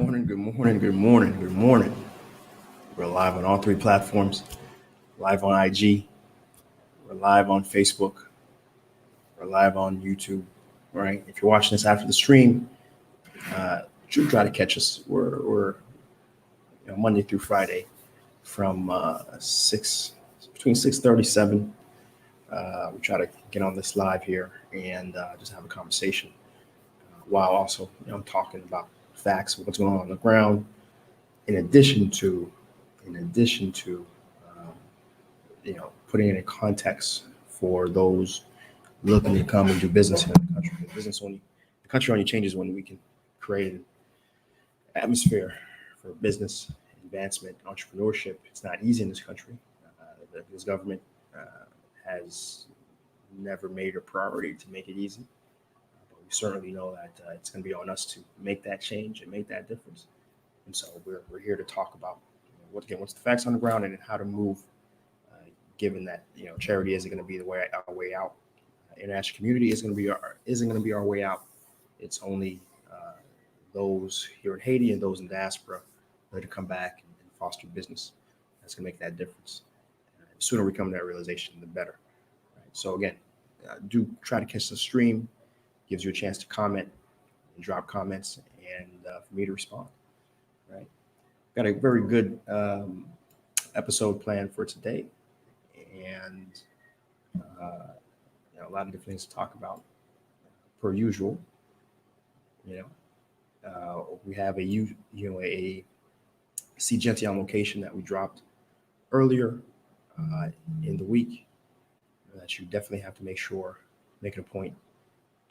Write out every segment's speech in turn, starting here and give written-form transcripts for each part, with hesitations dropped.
morning, good morning, good morning, good morning. We're live on all three platforms, live on IG, we're live on Facebook, we're live on YouTube, right? If you're watching this after the stream, try to catch us. We're Monday through Friday from between 6:37. We try to get on this live here and just have a conversation while also talking about facts of what's going on the ground. In addition to putting it in context for those looking to come and do business in the country. The country only changes when we can create an atmosphere for business advancement, entrepreneurship. It's not easy in this country. This government has never made a priority to make it easy. But we certainly know that it's going to be on us to make that change and make that difference. And so we're here to talk about what's the facts on the ground and how to move, given that charity isn't going to be our way out. International community isn't going to be our way out. It's only those here in Haiti and those in diaspora ready to come back and foster business. That's going to make that difference. The sooner we come to that realization, the better. Right? So again, do try to catch the stream. Gives you a chance to comment and drop comments, and for me to respond. Right? Got a very good episode planned for today, and a lot of different things to talk about. Per usual, we have a SeeJeanty on location that we dropped earlier in the week that you definitely have to make it a point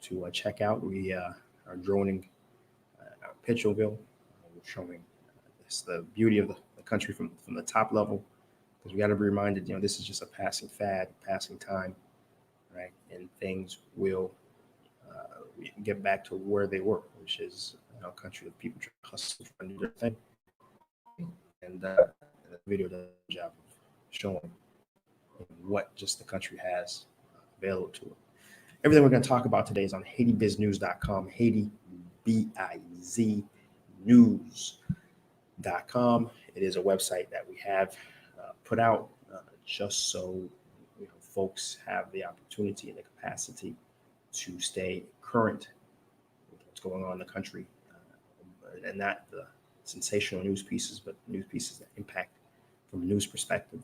to check out. We are droning Petionville. We're showing the beauty of the country from the top level, because we got to be reminded, this is just a passing fad, passing time, right? And things will get back to where they were, which is a country of people trying to hustle, trying to do their thing. And the video does a job of showing what just the country has available to it. Everything we're going to talk about today is on HaitiBizNews.com, Haiti, BIZ News.com. It is a website that we have put out just so folks have the opportunity and the capacity to stay current with what's going on in the country, and not the sensational news pieces, but news pieces that impact from a news perspective.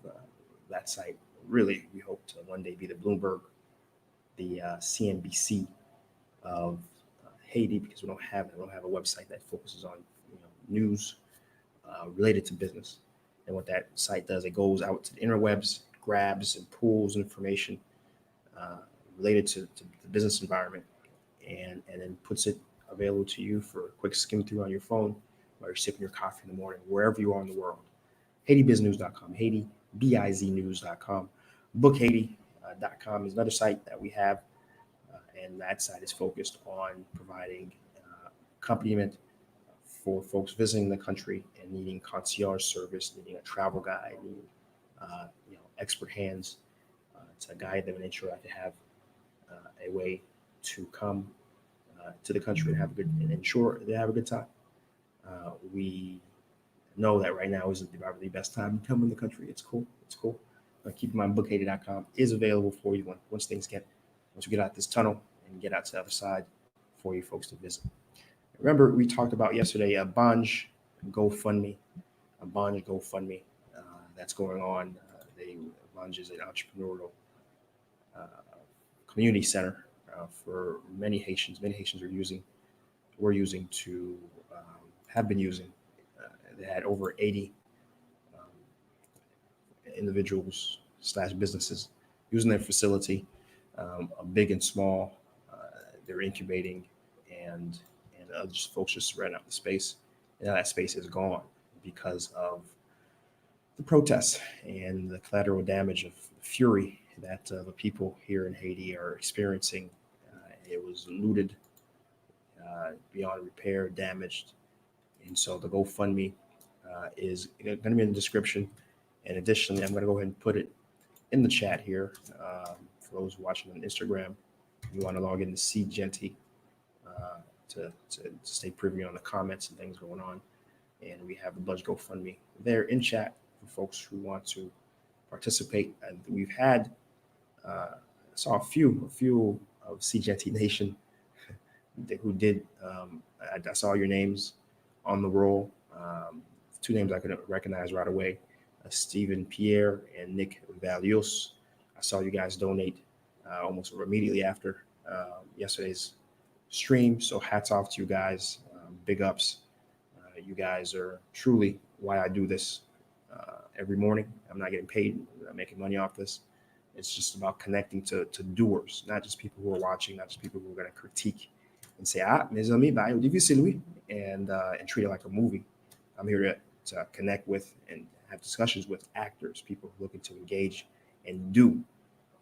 That site really, we hope to one day be the Bloomberg, the CNBC of Haiti, because we don't have a website that focuses on news related to business. And what that site does, it goes out to the interwebs, grabs and pulls information related to the business environment, and then puts it available to you for a quick skim through on your phone while you're sipping your coffee in the morning, wherever you are in the world. HaitiBizNews.com, HaitiBizNews.com. BookHaiti.com is another site that we have, and that site is focused on providing accompaniment for folks visiting the country and needing concierge service, needing a travel guide, needing expert hands to guide them and ensure that they have a way to come to the country and ensure they have a good time. We know that right now isn't probably the best time to come in the country. It's cool. Keep in mind, BookHaiti.com is available for you once we get out this tunnel and get out to the other side for you folks to visit. Remember, we talked about yesterday a Banj GoFundMe, that's going on. Banj is an entrepreneurial community center for many Haitians. Many Haitians have been using. They had over 80 individuals / businesses using their facility, big and small. They're incubating, and other folks just renting out the space. And now that space is gone because of the protests and the collateral damage of fury that the people here in Haiti are experiencing. It was looted beyond repair, damaged. And so the GoFundMe is going to be in the description. And additionally, I'm going to go ahead and put it in the chat here. For those watching on Instagram, you want to log into SeeJeanty to stay privy on the comments and things going on. and we have the Banj GoFundMe there in chat for folks who want to participate. And we've had, I saw a few of SeeJeanty Nation who did. I saw your names on the roll. Two names I couldn't recognize right away: Stephen Pierre and Nick Valios. I saw you guys donate almost immediately after yesterday's stream. So hats off to you guys. Big ups. You guys are truly why I do this every morning. I'm not getting paid. I'm not making money off this. It's just about connecting to doers, not just people who are watching, not just people who are going to critique and say, mes amis, difficile, oui, and treat it like a movie. I'm here to connect with and have discussions with actors, people looking to engage and do.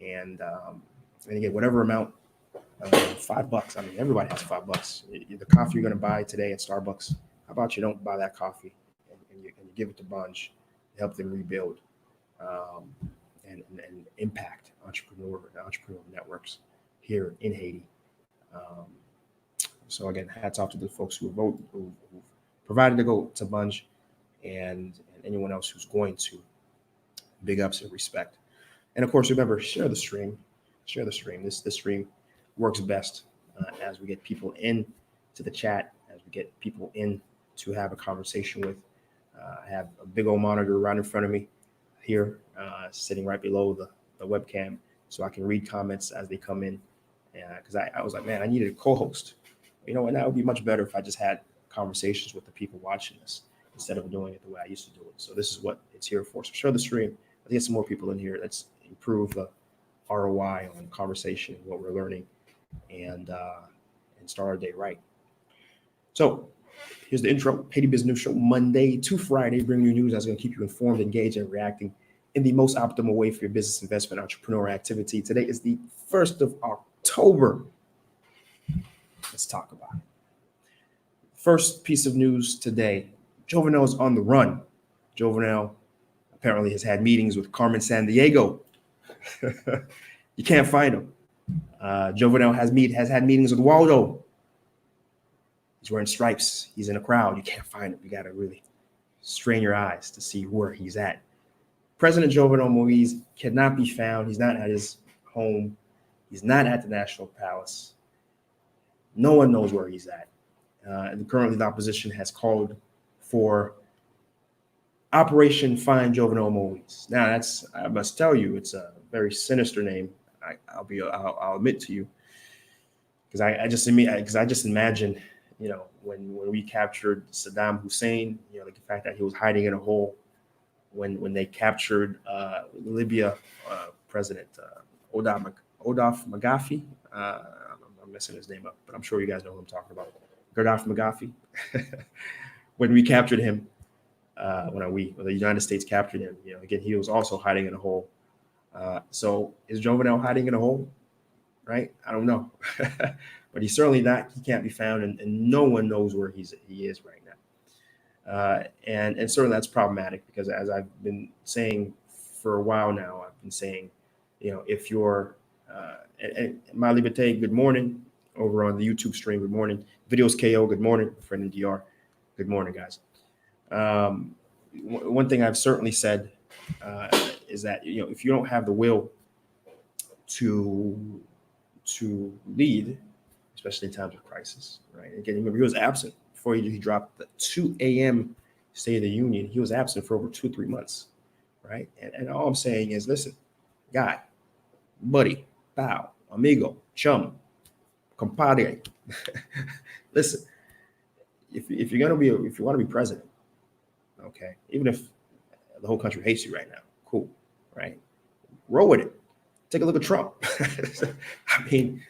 And again, whatever amount, $5. I mean, everybody has $5. The coffee you're going to buy today at Starbucks, how about you don't buy that coffee and you give it to Banj to help them rebuild and impact entrepreneur networks here in Haiti. So again, hats off to the folks who provided to go to Banj and anyone else who's going to. Big ups and respect. And of course, remember, share the stream. This stream works best as we get people in to the chat, as we get people in to have a conversation with. I have a big old monitor right in front of me here, sitting right below the webcam, so I can read comments as they come in. Because I was like, man, I needed a co-host. You know, and that would be much better if I just had conversations with the people watching this instead of doing it the way I used to do it. So this is what it's here for. So share the stream. Let's get some more people in here. Let's improve the ROI on conversation, what we're learning, and start our day right. So here's the intro. Haiti Business News Show, Monday to Friday, bringing you news that's going to keep you informed, engaged, and reacting in the most optimal way for your business, investment, entrepreneur activity. Today is the 1st of October. Let's talk about it. First piece of news today: Jovenel is on the run. Jovenel apparently has had meetings with Carmen Sandiego. You can't find him. Jovenel has had meetings with Waldo. He's wearing stripes. He's in a crowd. You can't find him. You got to really strain your eyes to see where he's at. President Jovenel Moise cannot be found. He's not at his home. He's not at the National Palace. No one knows where he's at. And currently, the opposition has called for Operation Find Jovenel Moise. Now, I must tell you, it's a very sinister name. I'll admit to you, because I just imagine, you know, when we captured Saddam Hussein, you know, like the fact that he was hiding in a hole. When they captured Libya President Odaf Magafi. I'm messing his name up, but I'm sure you guys know who I'm talking about. Gaddafi Magafi. When we captured him, when the United States captured him, you know, again, he was also hiding in a hole. So is Jovenel hiding in a hole? Right? I don't know. But he's certainly not. He can't be found, and no one knows where he is right now. And certainly that's problematic, because as I've been saying for a while now, I've been saying, you know, if you're and My Liberté, good morning over on the YouTube stream. Good morning. Videos KO, good morning. Friend in DR, good morning, guys. One thing I've certainly said is that, you know, if you don't have the will to lead, especially in times of crisis, right? Again, remember, he was absent before he dropped the 2 a.m. State of the Union. He was absent for over 2-3 months, right? And all I'm saying is, listen, guy, buddy, pal, amigo, chum, compadre. Listen, if you want to be president, okay, even if the whole country hates you right now, cool, right? Roll with it. Take a look at Trump. I mean,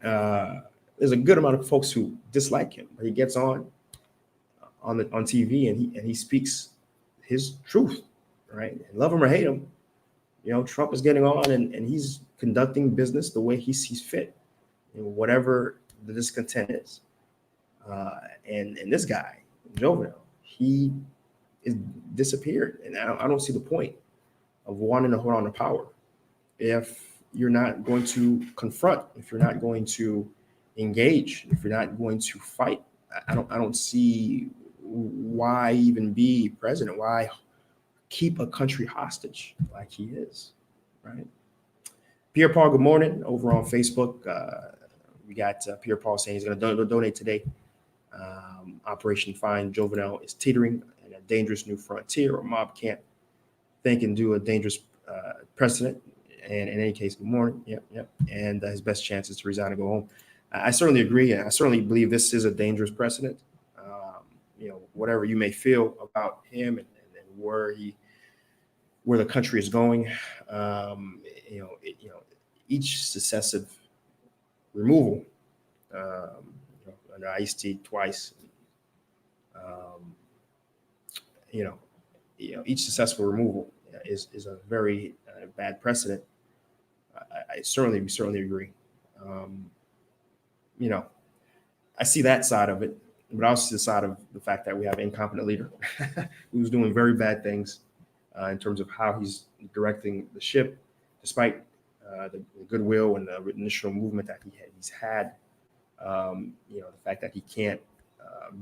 there's a good amount of folks who dislike him, but he gets on TV and he speaks his truth, right? And love him or hate him, you know, Trump is getting on and he's conducting business the way he sees fit, you know, whatever the discontent is. And this guy, Jovenel, he is disappeared, and I don't see the point of wanting to hold on to power if you're not going to confront, if you're not going to engage, if you're not going to fight. I don't see why even be president? Why keep a country hostage like he is, right? Pierre Paul, good morning. Over on Facebook, we got Pierre Paul saying he's going to donate today. Operation Find Jovenel is teetering in a dangerous new frontier. A mob can't think and do a dangerous precedent. And in any case, good morning. Yep. And his best chance is to resign and go home. I certainly agree. And I certainly believe this is a dangerous precedent. Whatever you may feel about him and where the country is going, each successive removal, under Ice-T twice, each successful removal is a very bad precedent. We certainly agree. I see that side of it, but I also see the side of the fact that we have an incompetent leader who's doing very bad things in terms of how he's directing the ship, despite the goodwill and the initial movement that he's had. The fact that he can't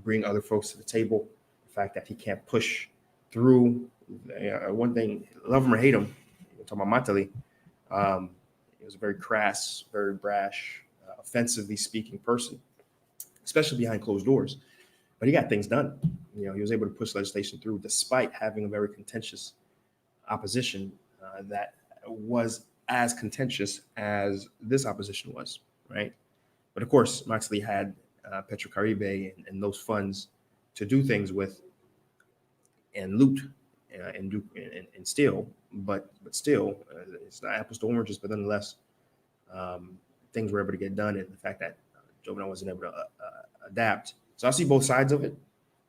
bring other folks to the table, the fact that he can't push through. One thing, love him or hate him, talking about Matali, he was a very crass, very brash, offensively speaking person, especially behind closed doors. But he got things done. He was able to push legislation through despite having a very contentious opposition that was as contentious as this opposition was, right? But of course, Moxley had Petrocaribe and those funds to do things with and loot and steal, but still, it's not apples to oranges. But nonetheless, things were able to get done, and the fact that Jovenel wasn't able to adapt. So I see both sides of it.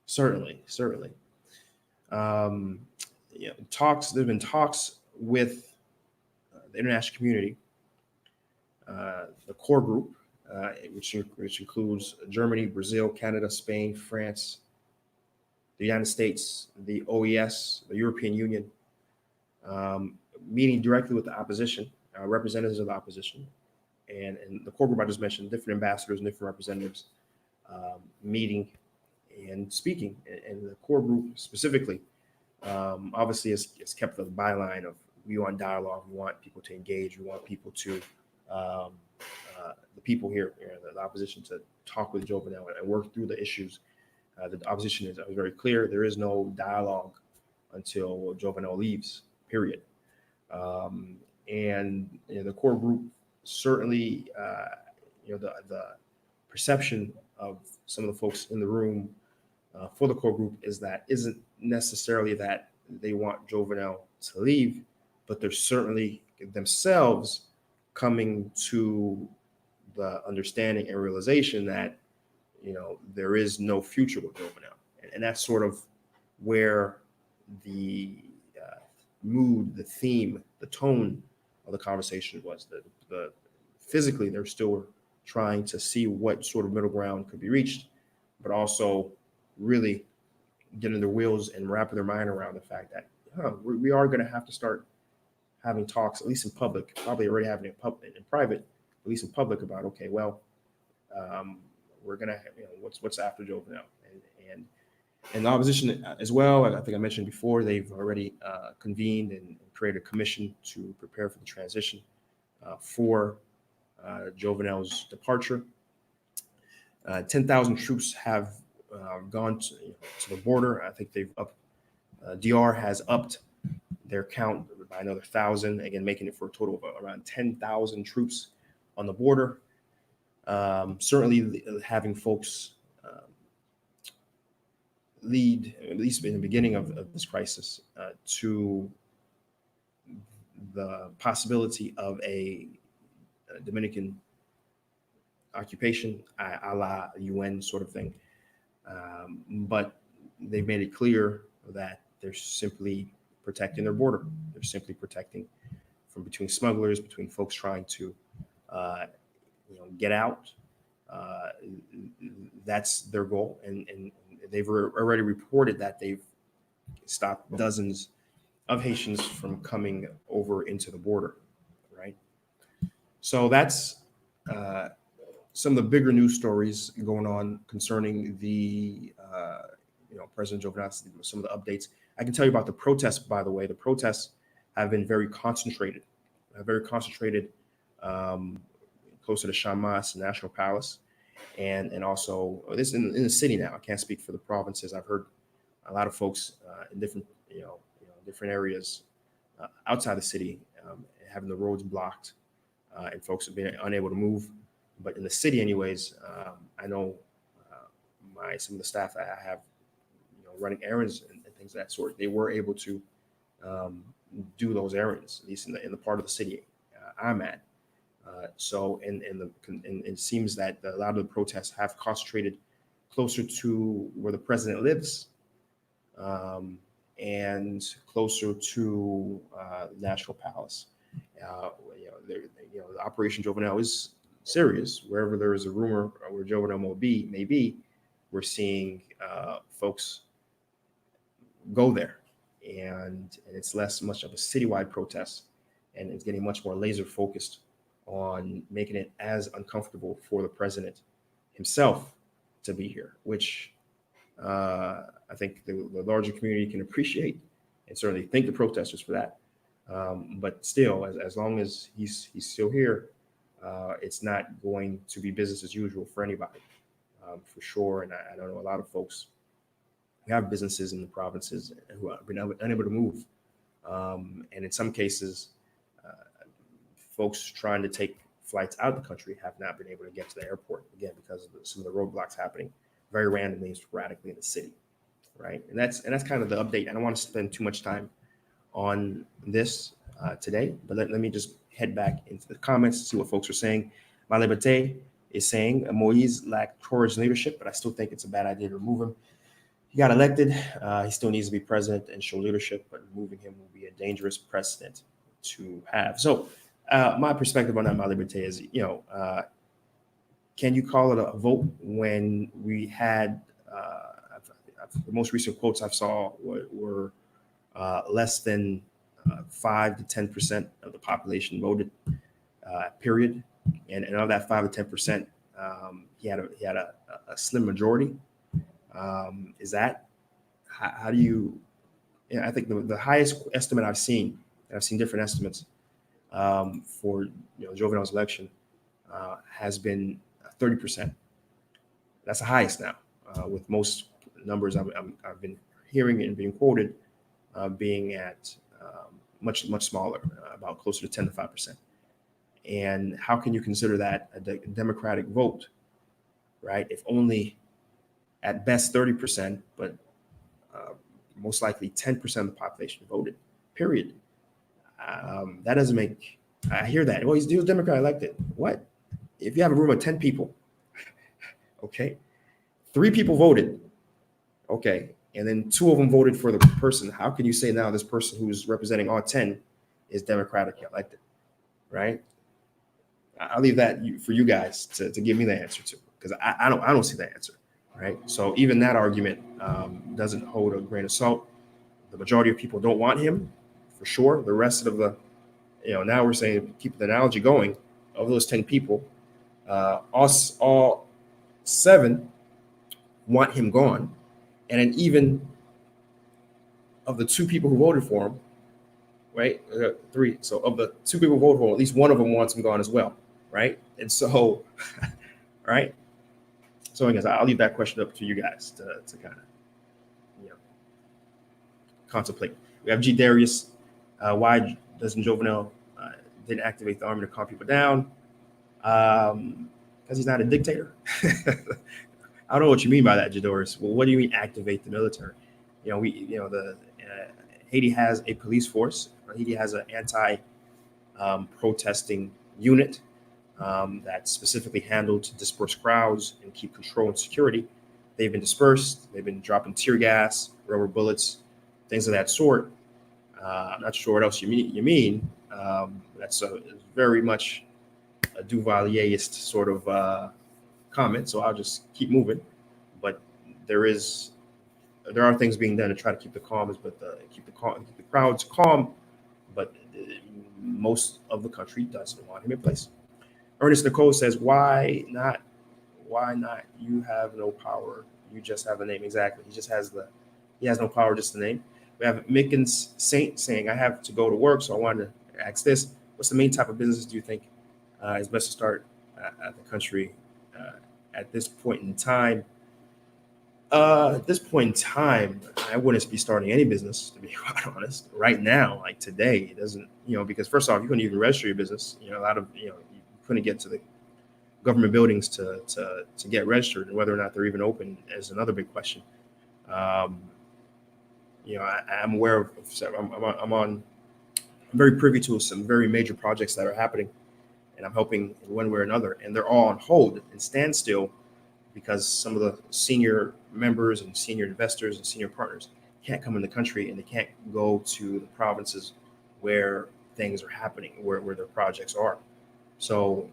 Certainly. Talks. There've been talks with the international community, the core group, which includes Germany, Brazil, Canada, Spain, France, the United States, the OES, the European Union, meeting directly with the opposition, representatives of the opposition, and the core group I just mentioned, different ambassadors and different representatives meeting and speaking. And the core group specifically, obviously, has kept the byline of we want dialogue, we want people to engage, we want people to the people here, the opposition, to talk with Jovenel and work through the issues. The opposition is very clear. There is no dialogue until Jovenel leaves, period. And the core group certainly, the perception of some of the folks in the room for the core group isn't necessarily that they want Jovenel to leave, but they're certainly themselves coming to the understanding and realization that there is no future with Jovenel, and that's sort of where the mood, the theme, the tone of the conversation was. The physically, they're still trying to see what sort of middle ground could be reached, but also really getting their wheels and wrapping their mind around the fact that we are going to have to start having talks, at least in public, probably already having it in private, at least in public, about, okay, well, we're going to have, what's after Jovenel, and the opposition as well. I think I mentioned before, they've already convened and created a commission to prepare for the transition for Jovenel's departure. 10,000 troops have gone to the border. I think they've DR has upped their count by another 1,000, again, making it for a total of around 10,000 troops on the border. Certainly having folks lead, at least in the beginning of this crisis, to the possibility of a Dominican occupation, a la UN sort of thing. But they've made it clear that they're simply protecting their border. They're simply protecting from between smugglers, between folks trying to get out. That's their goal, and they've already reported that they've stopped dozens of Haitians from coming over into the border, right? So that's some of the bigger news stories going on concerning the President Jovenel, some of the updates. I can tell you about the protests, by the way. The protests have been very concentrated, um, close to the Shamas National Palace, and also this in the city now. I can't speak for the provinces. I've heard a lot of folks in different different areas outside the city having the roads blocked, and folks have been unable to move. But in the city, anyways, I know some of the staff I have, running errands and things of that sort. They were able to do those errands, at least in the part of the city I'm at. So, and it seems that a lot of the protests have concentrated closer to where the president lives, and closer to the National Palace. The Operation Jovenel is serious. Wherever there is a rumor where Jovenel may be, we're seeing folks go there, and it's less much of a citywide protest, and it's getting much more laser focused on making it as uncomfortable for the president himself to be here, which I think the larger community can appreciate and certainly thank the protesters for that. But still, as long as he's still here, it's not going to be business as usual for anybody, for sure. And I know a lot of folks who have businesses in the provinces who have been unable to move. And in some cases, folks trying to take flights out of the country have not been able to get to the airport, again, because of some of the roadblocks happening very randomly and sporadically in the city, right? And that's kind of the update. I don't want to spend too much time on this today, but let me just head back into the comments to see what folks are saying. Malibate is saying Moise lacked courage and leadership, but I still think it's a bad idea to remove him. He got elected. He still needs to be president and show leadership, but removing him will be a dangerous precedent to have. So my perspective on that, my liberté, is, can you call it a vote when we had the most recent quotes I saw were less than 5 to 10% of the population voted, period. And of that 5 to 10%, he had a slim majority. Is that how do you? I think the highest estimate I've seen different estimates for Jovenel's election has been 30%. That's the highest now, with most numbers I've been hearing and being quoted being at much smaller, about closer to 10 to 5%. And how can you consider that a democratic vote, right? If only at best 30%, but most likely 10% of the population voted, period. That doesn't make, I hear that. Well, he was Democrat elected. What? If you have a room of 10 people, okay, 3 people voted, okay, and then 2 of them voted for the person, how can you say now this person who's representing all 10 is democratically elected, right? I'll leave that for you guys to give me the answer to, because I don't see the answer, right? So even that argument doesn't hold a grain of salt. The majority of people don't want him, for sure. The rest of the, now we're saying, keep the analogy going, of those 10 people, all 7 want him gone. And then even of the 2 people who voted for him, right, 3. So of the 2 people who voted for him, at least one of them wants him gone as well, right? And so, right? So I guess I'll leave that question up to you guys to kind of, contemplate. We have G. Darius. Why doesn't Jovenel didn't activate the army to calm people down? Because he's not a dictator. I don't know what you mean by that, Jadoris. Well, what do you mean activate the military? Haiti has a police force. Haiti has an anti-protesting unit that's specifically handled to disperse crowds and keep control and security. They've been dispersed. They've been dropping tear gas, rubber bullets, things of that sort. I'm not sure what else you mean. That's very much a Duvalierist sort of comment, so I'll just keep moving. But there are things being done to try to keep the calm, but keep the crowds calm. But most of the country doesn't want him in place. Ernest Nicole says, why Why not? You have no power. You just have a name. Exactly. He has no power, just the name. We have Mickens Saint saying, I have to go to work, so I wanted to ask this. What's the main type of business do you think is best to start at the country at this point in time? At this point in time, I wouldn't be starting any business, to be quite honest. Right now, like today, it doesn't, because first off, you couldn't even register your business. A lot of, you couldn't get to the government buildings to get registered, and whether or not they're even open is another big question. I'm aware of, I'm very privy to some very major projects that are happening, and I'm helping in one way or another, and they're all on hold and standstill because some of the senior members and senior investors and senior partners can't come in the country, and they can't go to the provinces where things are happening, where their projects are. So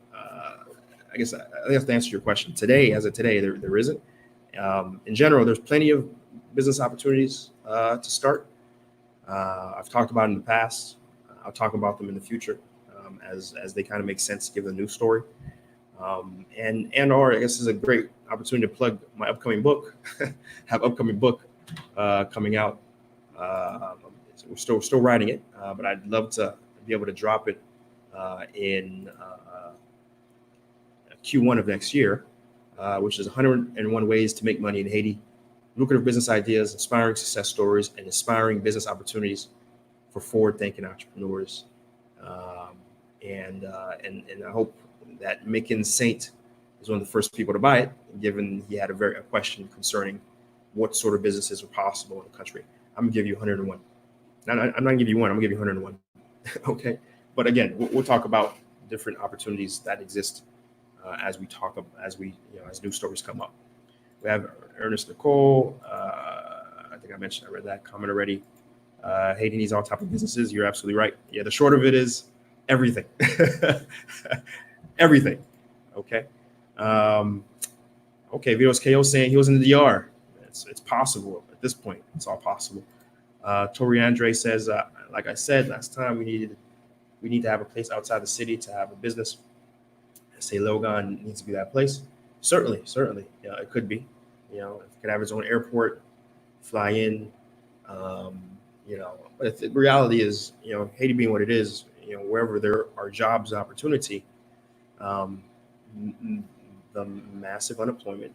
I guess I have to answer your question. Today, as of today, there isn't. In general, there's plenty of business opportunities to start. I've talked about it in the past. I'll talk about them in the future as they kind of make sense given the news story. Or I guess is a great opportunity to plug my upcoming book. Have upcoming book coming out. We're still writing it, but I'd love to be able to drop it in Q1 of next year, which is 101 ways to make money in Haiti, lucrative business ideas, inspiring success stories, and inspiring business opportunities for forward-thinking entrepreneurs. And I hope that Mickens Saint is one of the first people to buy it, given he had a question concerning what sort of businesses are possible in the country. I'm gonna give you 101. I'm not gonna give you one. I'm gonna give you 101. Okay. But again, we'll talk about different opportunities that exist as news stories come up. We have Ernest Nicole. I think I read that comment already. Haiti needs all type of businesses. You're absolutely right. Yeah, the short of it is everything. Everything. Okay. Okay. Vito's KO saying he was in the DR. It's possible at this point. It's all possible. Tori Andre says, like I said last time, we need to have a place outside the city to have a business. I say Logan needs to be that place. Certainly. Yeah, it could be. It could have its own airport, fly in. But the reality is, Haiti being what it is, wherever there are jobs and opportunity, the massive unemployment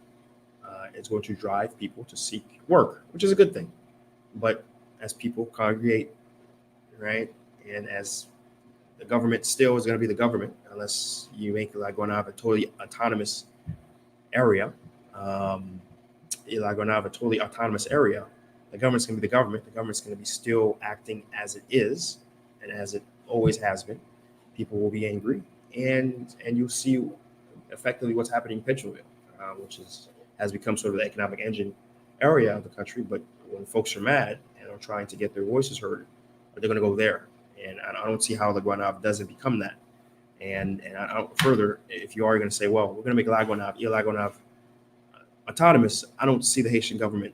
is going to drive people to seek work, which is a good thing. But as people congregate, right, and as the government still is going to be the government, unless you make Laguanav a totally autonomous area. Laguanav a totally autonomous area. The government's going to be the government. The government's going to be still acting as it is and as it always has been. People will be angry, and you'll see effectively what's happening in Petionville, which has become sort of the economic engine area of the country. But when folks are mad and are trying to get their voices heard, they're going to go there. And I don't see how Laguanav doesn't become that. And further, if you are going to say, well, we're going to make Laguanav autonomous, I don't see the Haitian government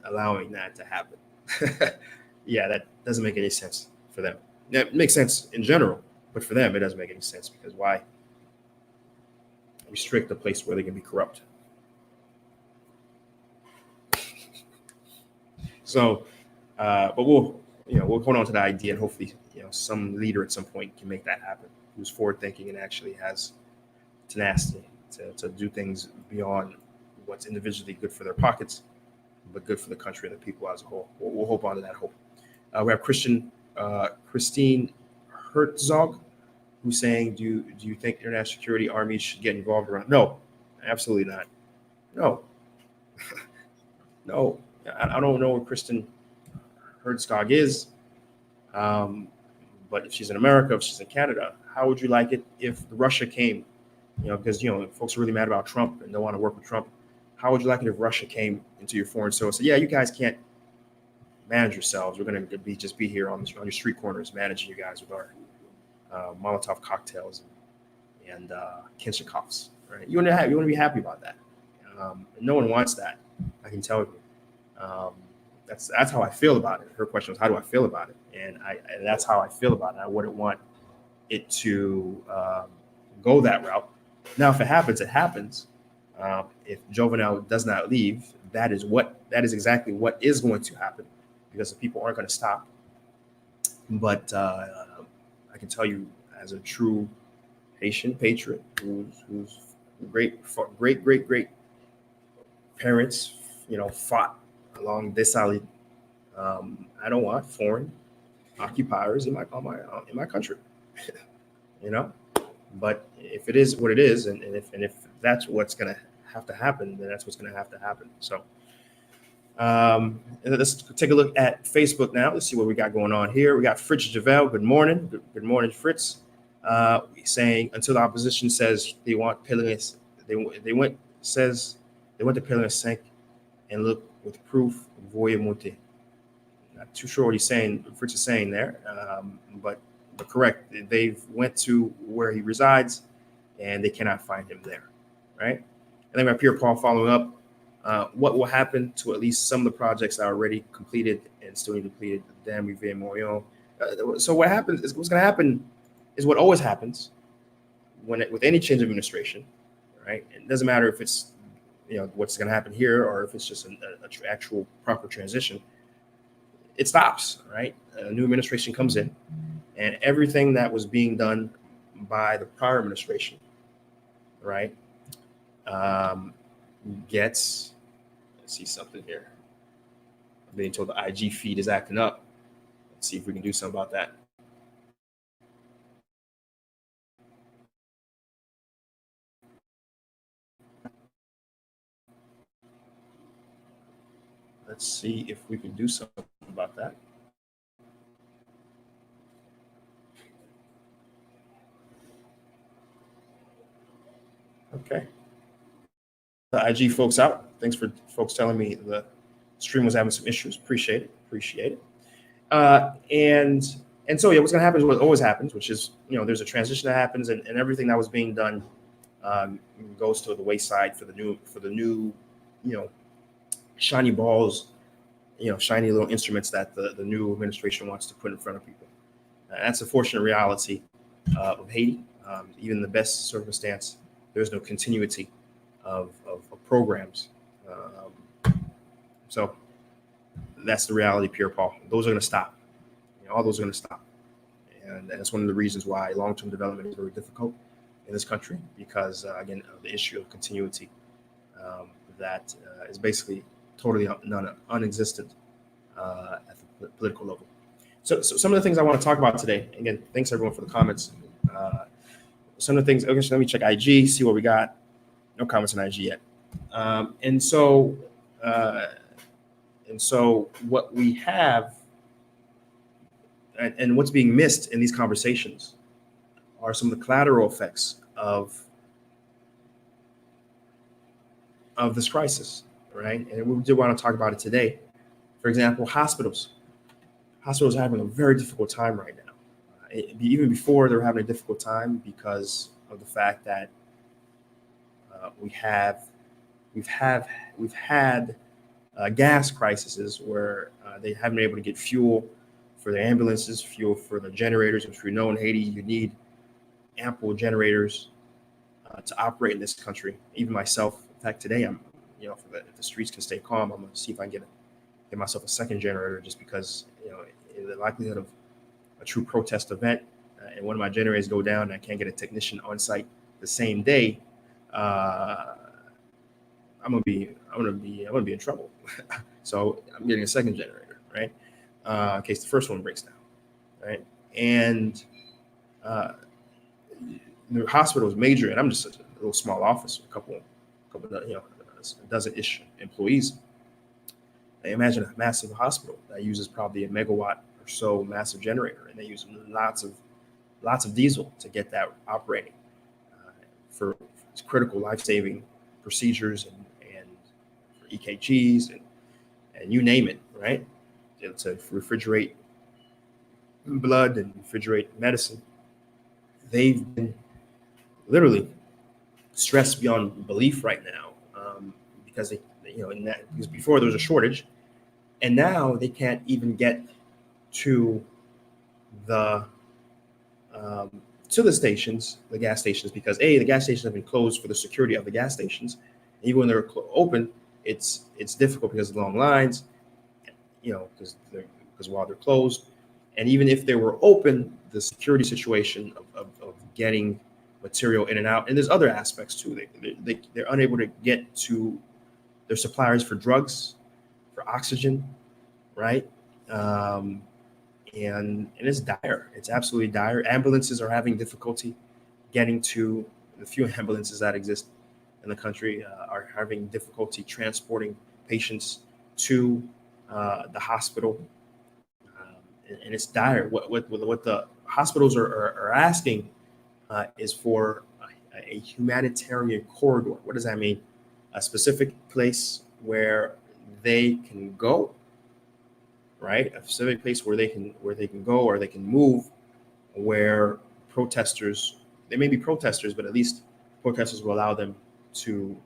allowing that to happen. Yeah, that doesn't make any sense for them. That makes sense in general, but for them, it doesn't make any sense because why restrict a place where they can be corrupt? So, but we'll hold on to the idea, and hopefully, some leader at some point can make that happen, who's forward-thinking and actually has tenacity to do things beyond what's individually good for their pockets, but good for the country and the people as a whole. We'll hold on to that hope. We have Christine Herzog, who's saying, do you think international security armies should get involved around? No, absolutely not. No. No. I don't know what Kristen Herzog is, but if she's in America, if she's in Canada, how would you like it if Russia came? Because folks are really mad about Trump and don't want to work with Trump. How would you like it if Russia came into your foreign soil? So yeah, you guys can't manage yourselves. We're going to be here on your street corners managing you guys with our Molotov cocktails and Kinshikoffs, right? You want to be happy about that. No one wants that. I can tell you. That's how I feel about it. Her question was, how do I feel about it? And that's how I feel about it. I wouldn't want it to go that route. Now, if it happens, it happens. If Jovenel does not leave, that is exactly what is going to happen, because the people aren't going to stop. But I can tell you, as a true Haitian patriot, who's great parents, fought along this alley. I don't want foreign occupiers in my country, you know. But if it is what it is, and if that's what's going to have to happen, then that's what's going to have to happen. So and let's take a look at Facebook now. Let's see what we got going on here. We got Fritz Javel. Good morning. Good morning, Fritz. Saying until the opposition says they want Peleus, they went to Peleus 5 and look with proof. Voye monte. Not too sure what he's saying. Fritz is saying there, but correct. They went to where he resides, and they cannot find him there. Right. And then we have Pierre Paul following up. What will happen to at least some of the projects that are already completed and still need completed? Dam Riviere Morion. So what happens is what's going to happen is what always happens with any change of administration, right? It doesn't matter if it's what's going to happen here or if it's just an actual proper transition. It stops, right? A new administration comes in, and everything that was being done by the prior administration, right, gets. Let's see something here. I'm being told the IG feed is acting up. Let's see if we can do something about that. Let's see if we can do something about that. Okay. The IG folks out. Thanks for folks telling me the stream was having some issues. Appreciate it. And so what's going to happen is what always happens, which is there's a transition that happens, and everything that was being done goes to the wayside for the new shiny balls, shiny little instruments that the new administration wants to put in front of people. That's a fortunate reality of Haiti. Even in the best circumstance, there's no continuity of programs. So that's the reality, Pierre Paul. Those are going to stop. All those are going to stop. And that's one of the reasons why long-term development is very difficult in this country, because, again, the issue of continuity that is basically totally non-existent at the political level. So some of the things I want to talk about today, again, thanks everyone for the comments. Some of the things, okay, so let me check IG, see what we got. No comments on IG yet. And so what we have and what's being missed in these conversations are some of the collateral effects of this crisis, right? And we do want to talk about it today. For example, hospitals. Hospitals are having a very difficult time right now. Even before, they were having a difficult time because of the fact that we've had gas crises where they haven't been able to get fuel for their ambulances, fuel for the generators, which we know in Haiti you need ample generators to operate in this country. Even myself, in fact, today I'm, if the streets can stay calm, I'm gonna see if I can get myself a second generator, just because in the likelihood of a true protest event and one of my generators go down and I can't get a technician on site the same day, I'm gonna be in trouble. So I'm getting a second generator, right? In case the first one breaks down, right? And the hospital is major, and I'm just a little small office, a couple, a dozen-ish employees. Imagine a massive hospital that uses probably a megawatt or so massive generator, and they use lots of diesel to get that operating for critical life-saving procedures and for EKGs and you name it, right? To refrigerate blood and refrigerate medicine. They've been literally stressed beyond belief right now because because before there was a shortage, and now they can't even get to the stations, the gas stations, because the gas stations have been closed for the security of the gas stations, Even when they're open, it's difficult because of long lines, because while they're closed. And even if they were open, the security situation of getting material in and out, and there's other aspects too. They're unable to get to their suppliers for drugs, for oxygen, right? And it's dire. It's absolutely dire. Ambulances are having difficulty getting to the few ambulances that exist in the country, are having difficulty transporting patients to the hospital. And it's dire. What the hospitals are asking is for a humanitarian corridor. What does that mean? A specific place where they can go, right? A specific place where they can go or they can move, where protesters, they may be protesters, but at least protesters will allow them to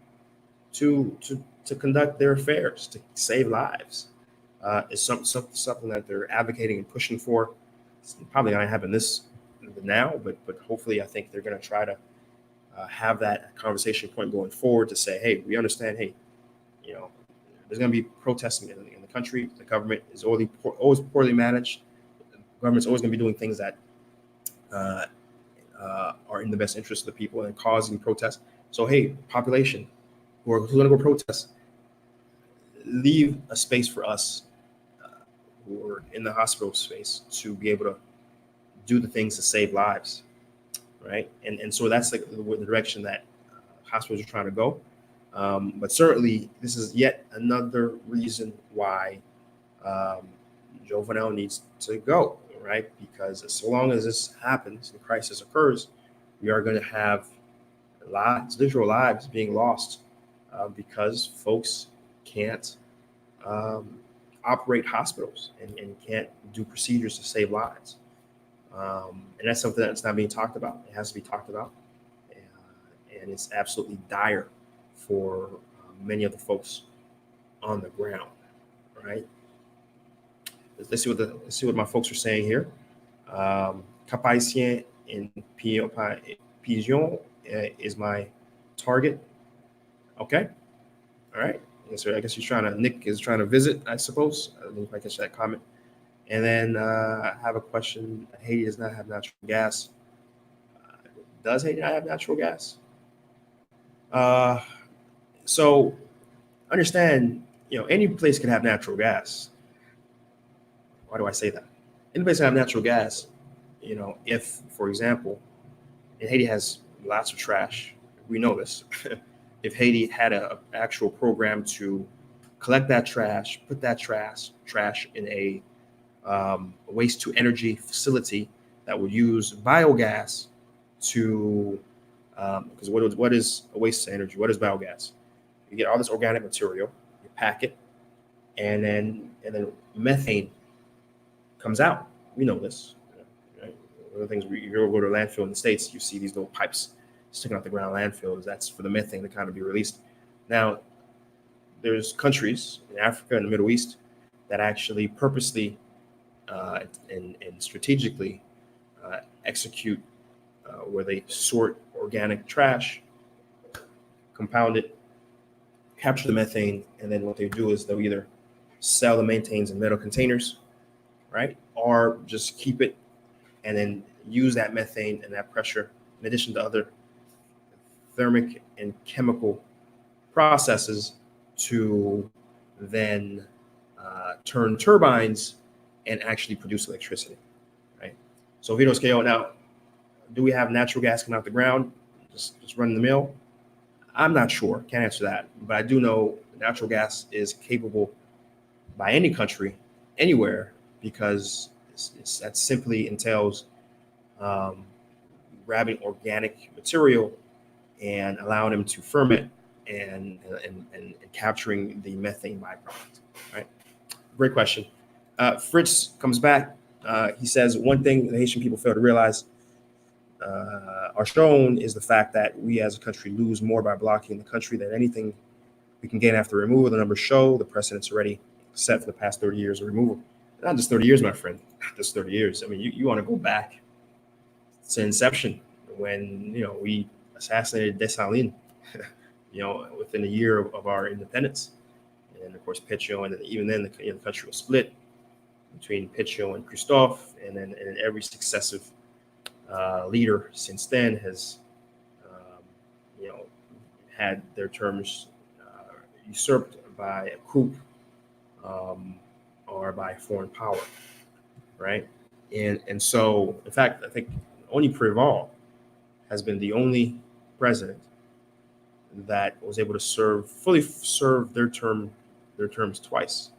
conduct their affairs, to save lives. Is something that they're advocating and pushing for. It's probably not happen this now, but hopefully, I think they're going to try to have that conversation point going forward to say, hey, we understand. Hey, there's going to be protesting in the country. The government is always poorly managed. The government's always going to be doing things that are in the best interest of the people and causing protests. So, hey, population who's going to go protest, leave a space for us who are in the hospital space to be able to do the things to save lives, right? And so that's the direction that hospitals are trying to go. But certainly, this is yet another reason why Jovenel needs to go, right? Because so long as this happens, the crisis occurs, we are going to have literal lives being lost because folks can't operate hospitals and can't do procedures to save lives. And that's something that's not being talked about. It has to be talked about. And it's absolutely dire for many of the folks on the ground, right? Let's see what my folks are saying here. Cap-Haïtien in Pigeon is my target. Okay. All right. So I guess Nick is trying to visit, I suppose. I don't know if I catch that comment. And then I have a question. Haiti does not have natural gas. Does Haiti not have natural gas? So understand, any place can have natural gas. Why do I say that? Any place can have natural gas, if, for example, and Haiti has lots of trash. We know this. If Haiti had an actual program to collect that trash, put that trash in a waste to energy facility that would use biogas to, because what is a waste to energy? What is biogas? You get all this organic material, you pack it, and then methane comes out. We know this. Right? One of the things, you go to a landfill in the States, you see these little pipes sticking out the ground landfills. That's for the methane to kind of be released. Now, there's countries in Africa and the Middle East that actually purposely and strategically execute where they sort organic trash, compound it, capture the methane, and then what they do is they'll either sell the methanes in metal containers, right, or just keep it and then use that methane and that pressure in addition to other thermic and chemical processes to then turn turbines and actually produce electricity, right? So Vito's KO. Now, do we have natural gas coming out the ground, just running the mill? I'm not sure, can't answer that, but I do know natural gas is capable by any country, anywhere, because that simply entails grabbing organic material and allowing them to ferment and capturing the methane byproduct, right? Great question. Fritz comes back. He says, one thing the Haitian people fail to realize are shown is the fact that we as a country lose more by blocking the country than anything we can gain after removal. The numbers show the precedent's already set for the past 30 years of removal. Not just 30 years, my friend, not just 30 years. I mean, you want to go back to inception when, we assassinated Dessalines. within a year of our independence. And of course, Petio, and even then, the country was split between Petio and Christophe, and then every successive leader since then has, had their terms usurped by a coup or by foreign power, right? And so, in fact, I think only Préval has been the only president that was able to fully serve their terms twice.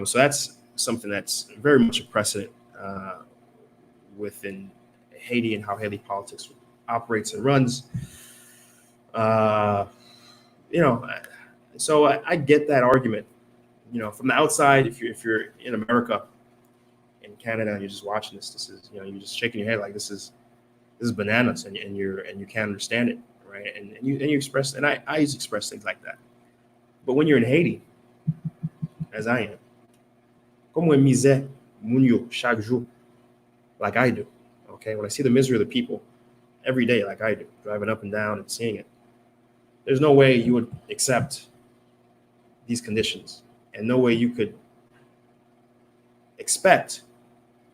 So that's something that's very much a precedent within Haiti and how Haiti politics operates and runs. So I get that argument. From the outside, if you're in America, in Canada, and you're just watching this is, you're just shaking your head like this is bananas, and you can't understand it, right? And you express, and I used to express things like that. But when you're in Haiti, as I am, como misère munyo chaque jour, like I do, okay? When I see the misery of the people every day, like I do, driving up and down and seeing it, there's no way you would accept these conditions, and no way you could expect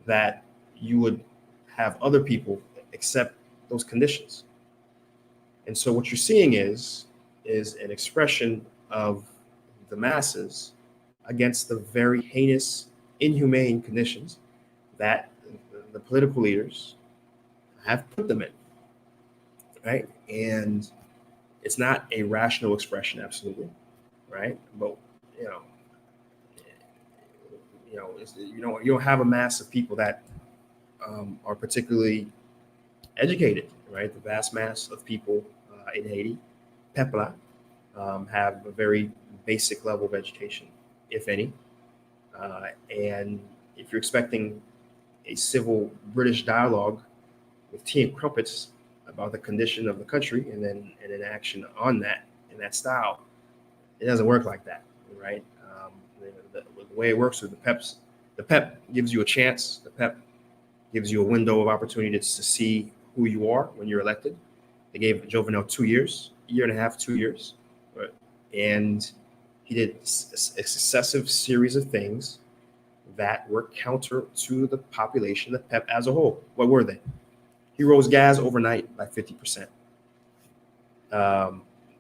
that you would have other people accept those conditions. And so what you're seeing is an expression of the masses against the very heinous, inhumane conditions that the political leaders have put them in, right? And it's not a rational expression, absolutely, right? But you don't have a mass of people that are particularly educated, right? The vast mass of people in Haiti, Pepla, have a very basic level of education, if any. And if you're expecting a civil British dialogue with tea and crumpets about the condition of the country, and then an action on that in that style, it doesn't work like that, right? The way it works with the PEP gives you a chance. The PEP gives you a window of opportunity to see who you are when you're elected. They gave Jovenel 2 years, year and a half, 2 years, right? And he did a successive series of things that were counter to the population, the PEP as a whole. What were they? He rose gas overnight by 50%,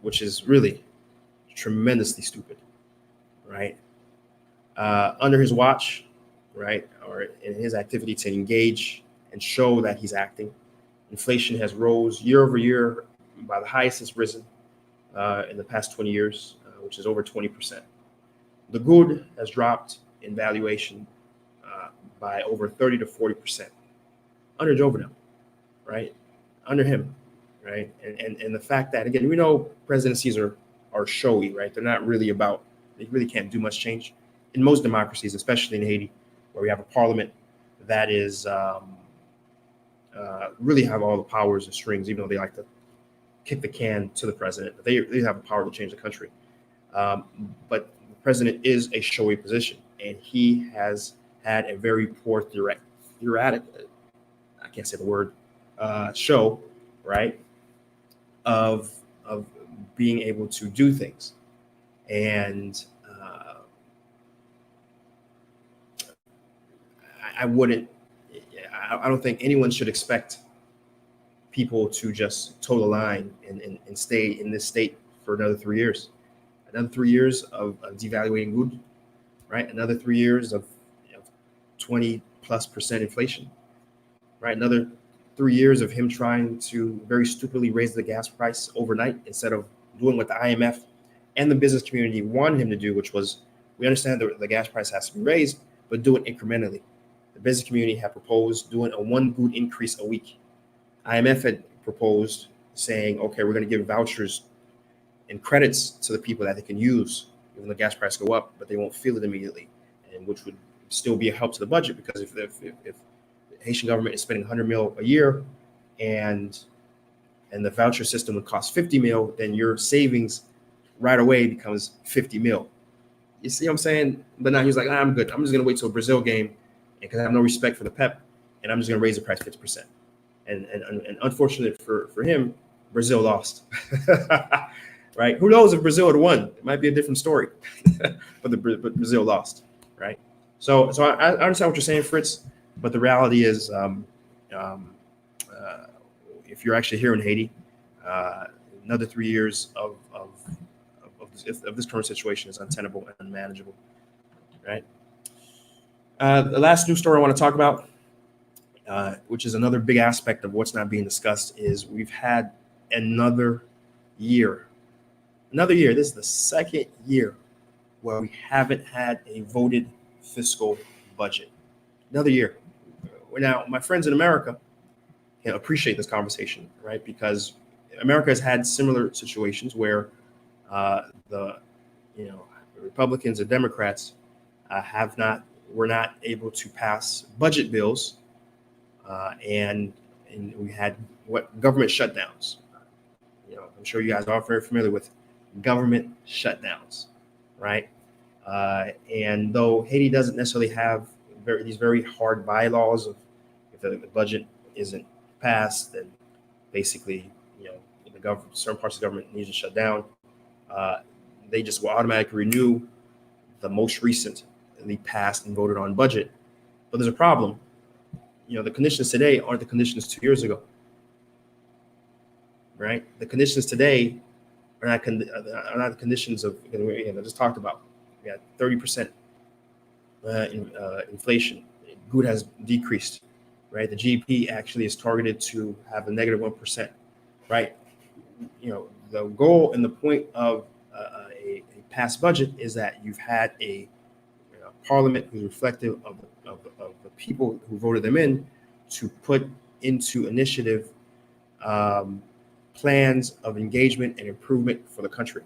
which is really tremendously stupid, right? Under his watch, right, or in his activity to engage and show that he's acting, inflation has rose year over year by the highest it's risen in the past 20 years, which is over 20%. The good has dropped in valuation by over 30 to 40% under Jovenel, right? Under him, right? And the fact that, again, we know presidencies are showy, right? They're not really they really can't do much change. In most democracies, especially in Haiti, where we have a parliament that is really have all the powers and strings, even though they like to kick the can to the president, but they have the power to change the country. But the president is a showy position, and he has had a very poor theoretic, I can't say the word, show, right, of being able to do things. And I don't think anyone should expect people to just toe the line and stay in this state for another 3 years. Another 3 years of devaluating good, right? Another 3 years of 20+% inflation, right? Another 3 years of him trying to very stupidly raise the gas price overnight instead of doing what the IMF and the business community wanted him to do, which was, we understand that the gas price has to be raised, but do it incrementally. The business community had proposed doing a 1 good increase a week. IMF had proposed saying, okay, we're going to give vouchers and credits to the people that they can use when the gas price go up, but they won't feel it immediately, and which would still be a help to the budget, because if the Haitian government is spending 100 mil a year and the voucher system would cost 50 mil, then your savings right away becomes 50 mil. You see what I'm saying? But now he's like, I'm good. I'm just going to wait till a Brazil game, because I have no respect for the PEP, and I'm just going to raise the price 50%. And unfortunate for him, Brazil lost. right? Who knows if Brazil had won? It might be a different story, but Brazil lost, right? So I understand what you're saying, Fritz, but the reality is, um, uh, if you're actually here in Haiti, uh, another 3 years of this current situation is untenable and unmanageable, right? The last news story I want to talk about, which is another big aspect of what's not being discussed, is we've had another year. This is the second year where we haven't had a voted fiscal budget. Another year. Now, my friends in America can appreciate this conversation, right? Because America has had similar situations where the Republicans and Democrats were not able to pass budget bills, and we had government shutdowns. I'm sure you guys are very familiar with government shutdowns, right? And though Haiti doesn't necessarily have these very hard bylaws of if the budget isn't passed, then basically, the government, certain parts of the government needs to shut down. They just will automatically renew the most recently passed and voted on budget. But there's a problem. The conditions today aren't the conditions 2 years ago, right? The conditions today are not the conditions of, I just talked about. We had 30% inflation. Good has decreased, right? The GDP actually is targeted to have a negative 1%, right? The goal and the point of a past budget is that you've had a parliament who's reflective of the people who voted them in to put into initiative plans of engagement and improvement for the country.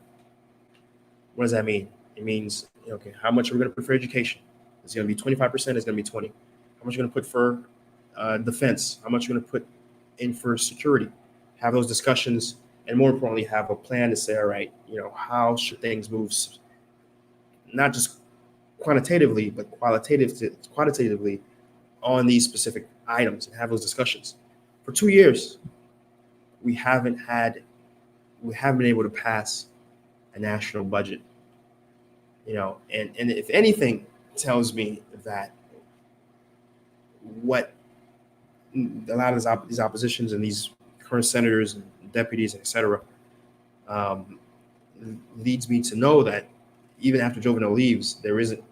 What does that mean? It means, okay, how much are we going to put for education? It's going to be 25%. It's going to be 20. How much are we going to put for defense? How much are we going to put in for security? Have those discussions, and more importantly, have a plan to say, all right, how should things move, not just quantitatively, but qualitatively on these specific items, and have those discussions. For 2 years, we haven't been able to pass a national budget. And if anything tells me that what a lot of these oppositions and these current senators and deputies, et cetera, leads me to know that even after Jovenel leaves, there isn't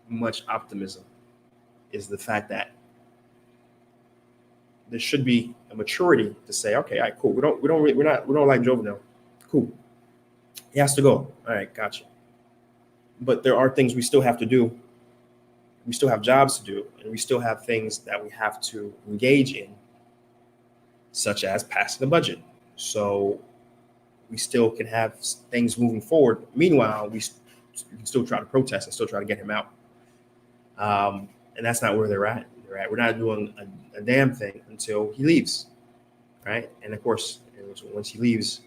much optimism, is the fact that there should be a maturity to say, okay, all right, cool. We don't like Jovenel. Cool. He has to go. All right, gotcha. But there are things we still have to do. We still have jobs to do, and we still have things that we have to engage in, such as passing the budget. So we still can have things moving forward. Meanwhile, we can still try to protest and still try to get him out. And that's not where they're at. We're not doing a damn thing until he leaves, right? And of course, once he leaves,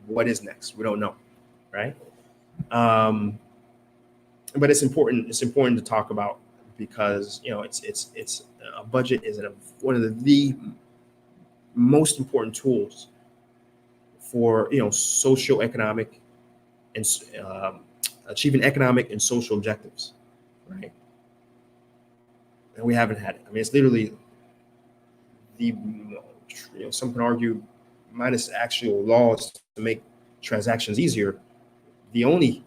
what is next? We don't know, right? But it's important. It's important to talk about because it's a budget is one of the most important tools for socioeconomic and achieving economic and social objectives, right? And we haven't had it. I mean, it's literally some can argue, minus actual laws to make transactions easier, the only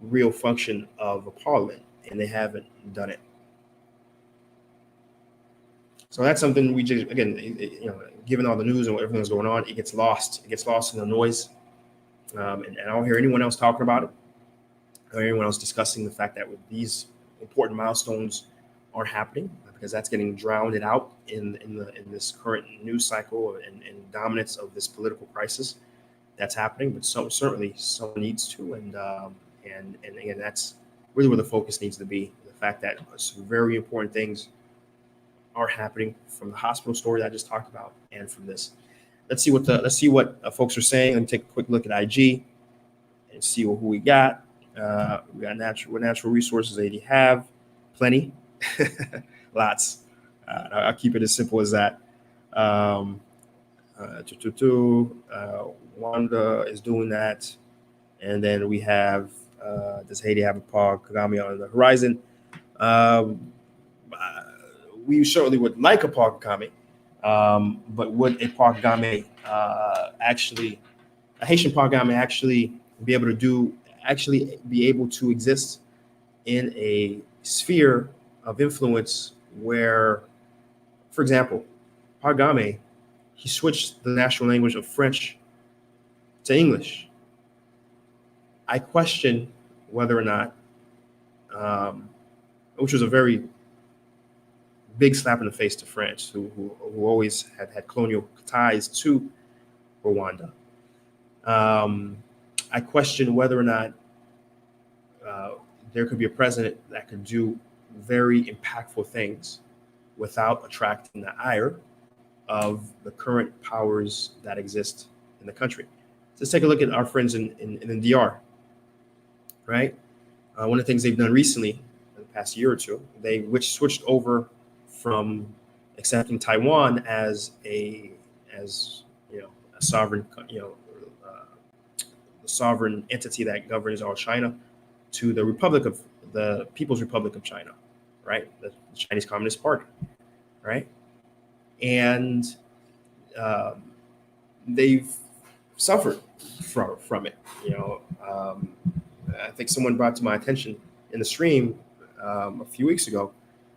real function of a parliament, and they haven't done it. So that's something we just, again, given all the news and everything that's going on, it gets lost. It gets lost in the noise. And I don't hear anyone else talking about it. I don't hear anyone else discussing the fact that with these important milestones are happening, because that's getting drowned out in this current news cycle and dominance of this political crisis that's happening. But certainly someone needs to, and again, that's really where the focus needs to be. The fact that some very important things are happening from the hospital story that I just talked about, and from this. Let's see what folks are saying. Let me take a quick look at IG and see who we got. We got natural resources. Haiti have plenty, lots. I'll keep it as simple as that. Rwanda is doing that. And then we have, does Haiti have a Paul Kagame on the horizon? We certainly would like a Paul Kagame, but would a Paul Kagame a Haitian Paul Kagame actually be able to exist in a sphere of influence where, for example, Paul Kagame, he switched the national language of French to English. I question whether or not, which was a very big slap in the face to France, who always had colonial ties to Rwanda. I question whether or not there could be a president that could do very impactful things without attracting the ire of the current powers that exist in the country. Let's take a look at our friends in the DR, right? One of the things they've done recently, in the past year or two, they switched over from accepting Taiwan as a sovereign, the sovereign entity that governs all China, to the People's Republic of China, right? The Chinese Communist Party, right? And they've suffered from it. I think someone brought to my attention in the stream a few weeks ago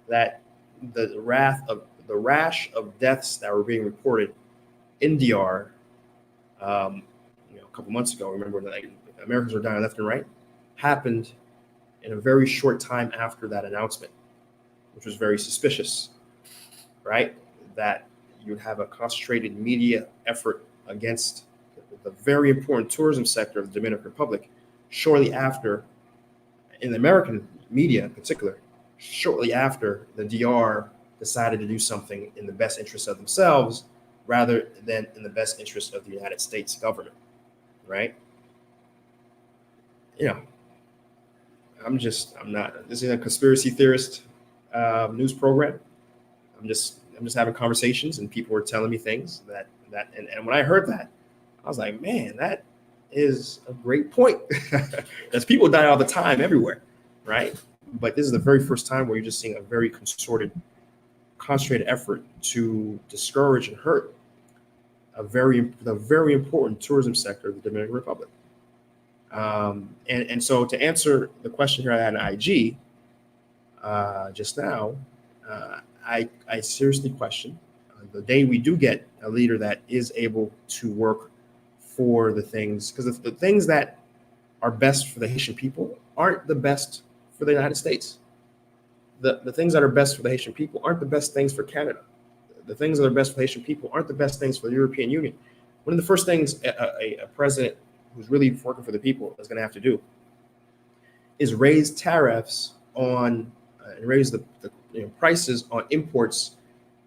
that the rash of deaths that were being reported in DR, a couple months ago, remember that Americans were dying left and right, happened in a very short time after that announcement, which was very suspicious, right? That you'd have a concentrated media effort against the very important tourism sector of the Dominican Republic shortly after, in the American media in particular, shortly after the DR decided to do something in the best interest of themselves rather than in the best interest of the United States government, right? I'm not, this is a conspiracy theorist news program. I'm just having conversations, and people were telling me things and when I heard that, I was like, man, that is a great point. There's people die all the time everywhere, right? But this is the very first time where you're just seeing a very concentrated effort to discourage and hurt the very important tourism sector of the Dominican Republic. And so to answer the question here I had on IG just now, I seriously question the day we do get a leader that is able to work for the things, because the things that are best for the Haitian people aren't the best for the United States. The things that are best for the Haitian people aren't the best things for Canada. The things that are best for the Haitian people aren't the best things for the European Union. One of the first things a president who's really working for the people is going to have to do is raise tariffs on and raise the prices on imports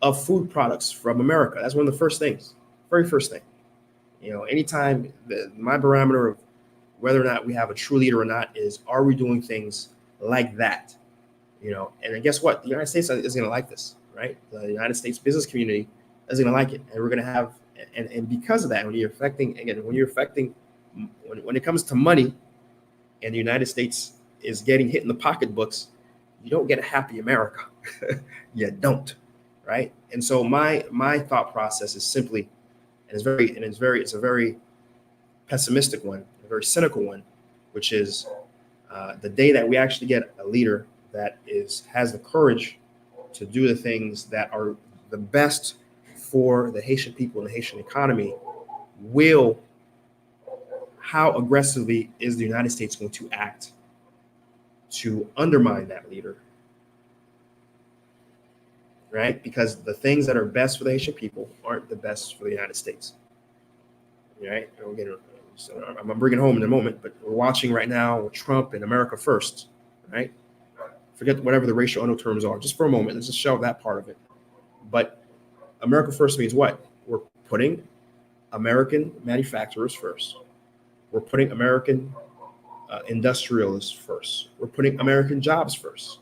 of food products from America. That's one of the first things, very first thing. Anytime my barometer of whether or not we have a true leader or not is, are we doing things like that? And then guess what? The United States is going to like this, right? The United States business community is going to like it, and we're going to have, and because of that, when it comes to money, and the United States is getting hit in the pocketbooks, you don't get a happy America. You don't, right? And so my thought process is simply, it's a very pessimistic one, a very cynical one, which is the day that we actually get a leader that has the courage to do the things that are the best for the Haitian people and the Haitian economy, how aggressively is the United States going to act to undermine that leader, right? Because the things that are best for the Haitian people aren't the best for the United States, right? I'm bringing it home in a moment, but we're watching right now Trump and America first, right? Forget whatever the racial undertones are, just for a moment. Let's just shelve that part of it. But America first means what? We're putting American manufacturers first. We're putting American industrialists first. We're putting American jobs first.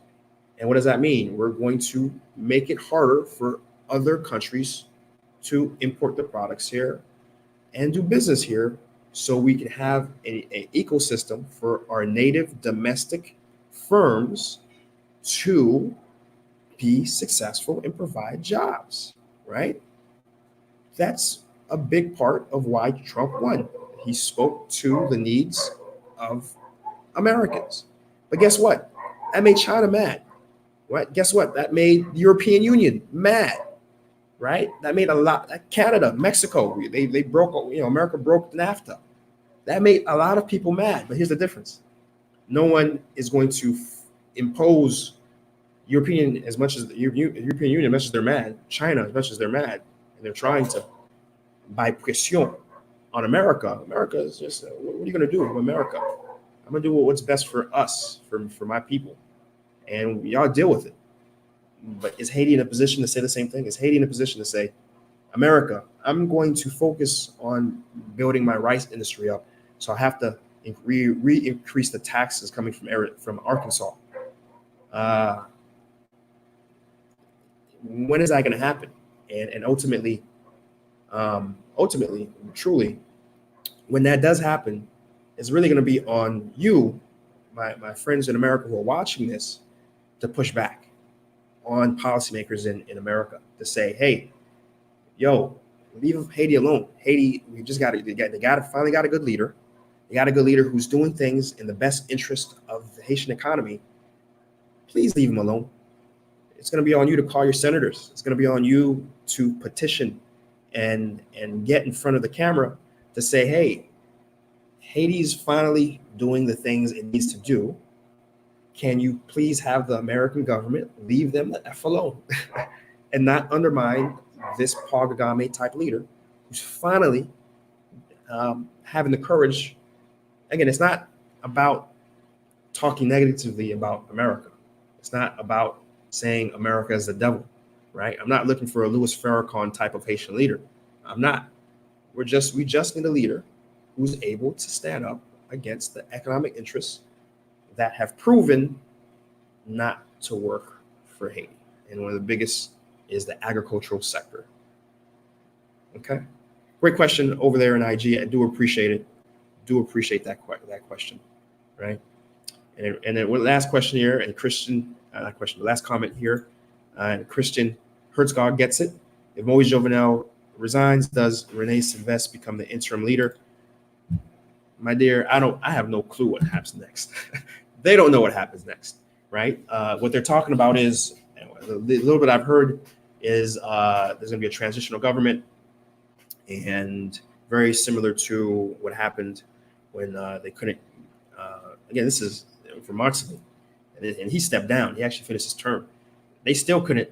And what does that mean? We're going to make it harder for other countries to import the products here and do business here so we can have an ecosystem for our native domestic firms to be successful and provide jobs, right? That's a big part of why Trump won. He spoke to the needs of Americans. But guess what? That made China mad. Right? Guess what? That made the European Union mad. Right? That made a lot. Canada, Mexico, they broke. America broke NAFTA. That made a lot of people mad. But here's the difference: no one is going to impose European as much as the European Union, as much as they're mad. China, as much as they're mad, and they're trying to by pression on America. America is just, what are you going to do with America? I'm going to do what's best for us, for my people, and y'all deal with it. But is Haiti in a position to say the same thing? Is Haiti in a position to say, America, I'm going to focus on building my rice industry up, so I have to increase the taxes coming from Arkansas? When is that going to happen? And ultimately, truly, when that does happen, it's really going to be on you, my friends in America who are watching this, to push back on policymakers in America to say, hey, yo, leave Haiti alone. Haiti, we just got finally got a good leader. They got a good leader who's doing things in the best interest of the Haitian economy. Please leave him alone. It's going to be on you to call your senators. It's going to be on you to petition and get in front of the camera to say, hey, Haiti's finally doing the things it needs to do. Can you please have the American government leave them the F alone and not undermine this Paul Kagame type leader who's finally having the courage. Again, it's not about talking negatively about America. It's not about saying America is the devil, right? I'm not looking for a Louis Farrakhan type of Haitian leader. I'm not. We just need a leader who's able to stand up against the economic interests that have proven not to work for Haiti. And one of the biggest is the agricultural sector. Okay. Great question over there in IG. I do appreciate it. Do appreciate that question, right? And then one last question here, and Christian, the last comment here, and Christian Hertzgog gets it. If Moise Jovenel resigns, does Rene Silvestre become the interim leader? My dear, I have no clue what happens next. They don't know what happens next, right? What they're talking about is, the little bit I've heard is there's going to be a transitional government, and very similar to what happened when they couldn't. Again, this is from Moxley, and he stepped down. He actually finished his term. They still couldn't.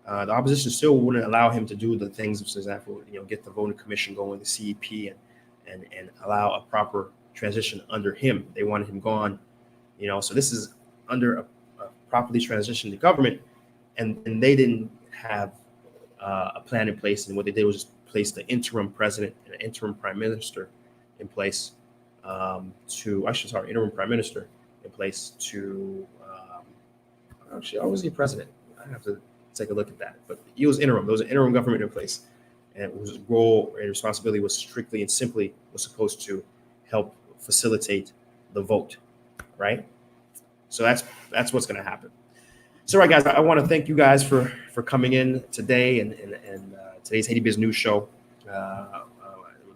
The opposition still wouldn't allow him to do the things, for example, get the voting commission going, the CEP, and allow a proper transition under him. They wanted him gone. So this is under a properly transitioned government, and they didn't have a plan in place. And what they did was just place the interim president and an interim prime minister in place interim prime minister in place to actually, or was he president? I have to take a look at that. But he was interim. There was an interim government in place, and whose role and responsibility was strictly and simply was supposed to help facilitate the vote, right? So that's what's going to happen. So, right, guys, I want to thank you guys for coming in today and today's Haiti Biz News Show.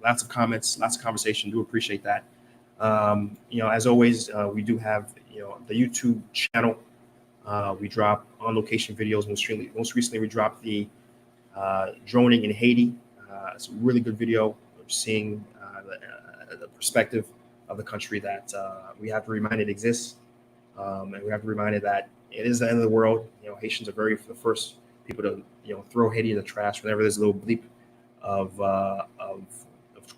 Lots of comments, lots of conversation. Do appreciate that. As always, we do have the YouTube channel. We drop on location videos. Most recently, we dropped the droning in Haiti. It's a really good video of seeing the perspective of the country that we have to remind it exists, and we have to remind it that it is the end of the world. Haitians are the first people to throw Haiti in the trash whenever there's a little bleep of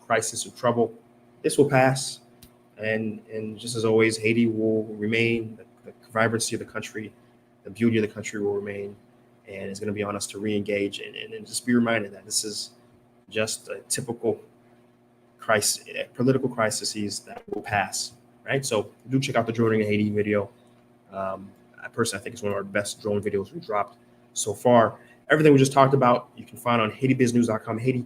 crisis or trouble. This will pass, and just as always, Haiti will remain. The vibrancy of the country, the beauty of the country will remain, and it's going to be on us to re-engage and just be reminded that this is just a typical crisis, political crises that will pass, right? So do check out the droning in Haiti video. I personally think it's one of our best drone videos we've dropped so far. Everything we just talked about, you can find on HaitiBizNews.com, Haiti,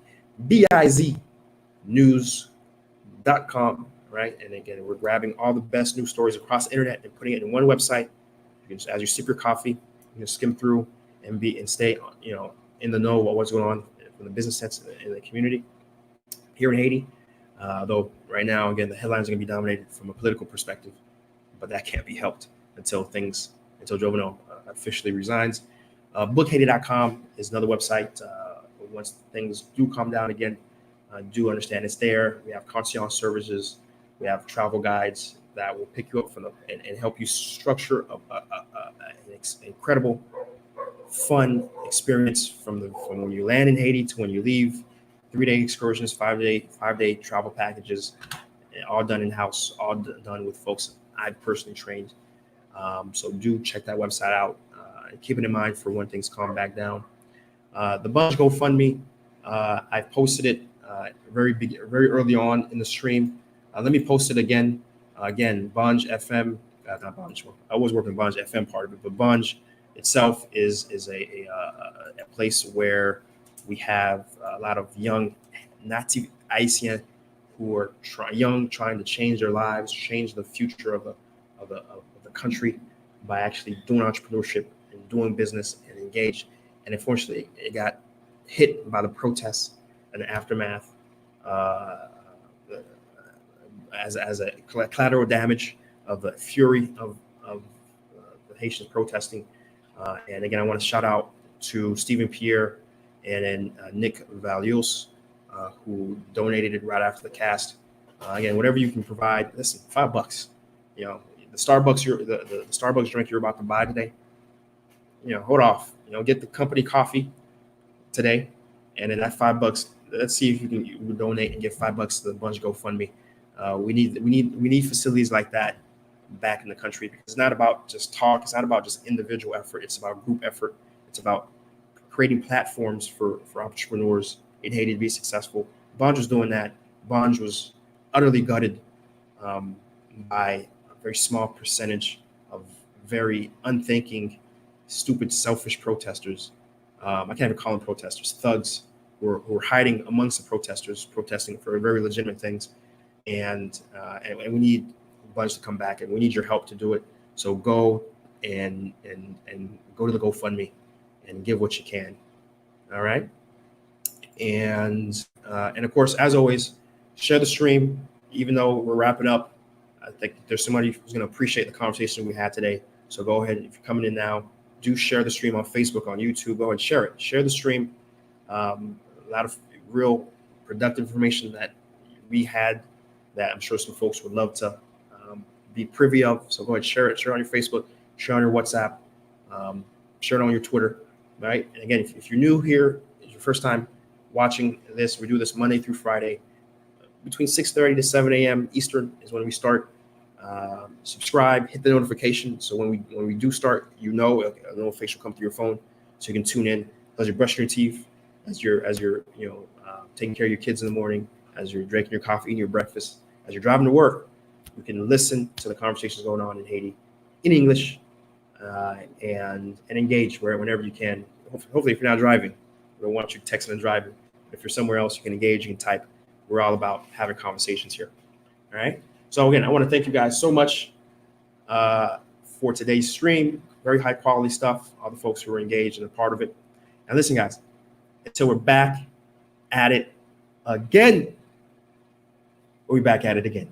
news.com, right? And again, we're grabbing all the best news stories across the internet and putting it in one website. You can just, as you sip your coffee, you can skim through and stay, in the know about what's going on from the business sense in the community here in Haiti. Though right now, again, the headlines are going to be dominated from a political perspective, but that can't be helped until Jovenel officially resigns. Bookhaiti.com is another website. Once things do calm down again, do understand it's there. We have concierge services. We have travel guides that will pick you up and help you structure an incredible, fun experience from when you land in Haiti to when you leave. 3-day excursions, 5-day travel packages, all done in-house, all done with folks I've personally trained. So do check that website out. And keep it in mind for when things calm back down. The Banj GoFundMe, I posted it very early on in the stream. Let me post it again. Again, Banj FM, not Banj. I was working Banj FM part of it, but Banj itself is a place where we have a lot of young native Haitian who are trying to change their lives, change the future of the country by actually doing entrepreneurship and doing business and engage. And unfortunately, it got hit by the protests and the aftermath as a collateral damage of the fury of the Haitians protesting. And again, I want to shout out to Stephen Pierre and then Nick Valios, who donated it right after the cast. Again, whatever you can provide. Listen, $5. The Starbucks the Starbucks drink you're about to buy today. Hold off. Get the company coffee today, and then that $5. Let's see if you can donate and give $5 to the Banj GoFundMe. We need facilities like that back in the country, because it's not about just talk. It's not about just individual effort. It's about group effort. It's about creating platforms for entrepreneurs in Haiti to be successful. Banj was doing that. Banj was utterly gutted by a very small percentage of very unthinking, stupid, selfish protesters. I can't even call them protesters, thugs who are hiding amongst the protesters, protesting for very legitimate things. And we need Banj to come back, and we need your help to do it. So go and go to the GoFundMe and give what you can. All right. And of course, as always, share the stream. Even though we're wrapping up, I think there's somebody who's going to appreciate the conversation we had today. So go ahead, if you're coming in now, do share the stream on Facebook, on YouTube. Go ahead and share it. Share the stream. A lot of real productive information that we had that I'm sure some folks would love to be privy of. So go ahead, share it. Share it on your Facebook. Share it on your WhatsApp. Share it on your Twitter. Right. And again, if you're new here, it's your first time watching this, we do this Monday through Friday between 6:30 to 7 a.m. Eastern is when we start. Subscribe, hit the notification, so when we do start, a notification will come through your phone, so you can tune in as you're brushing your teeth, as you're taking care of your kids in the morning, as you're drinking your coffee, eating your breakfast, as you're driving to work. You can listen to the conversations going on in Haiti in English, and engage whenever you can. Hopefully, if you're not driving, we don't want you texting and driving. If you're somewhere else, you can engage, you can type. We're all about having conversations here. All right. So again, I want to thank you guys so much for today's stream. Very high quality stuff. All the folks who are engaged and a part of it. And listen, guys, until we're back at it again, we'll be back at it again.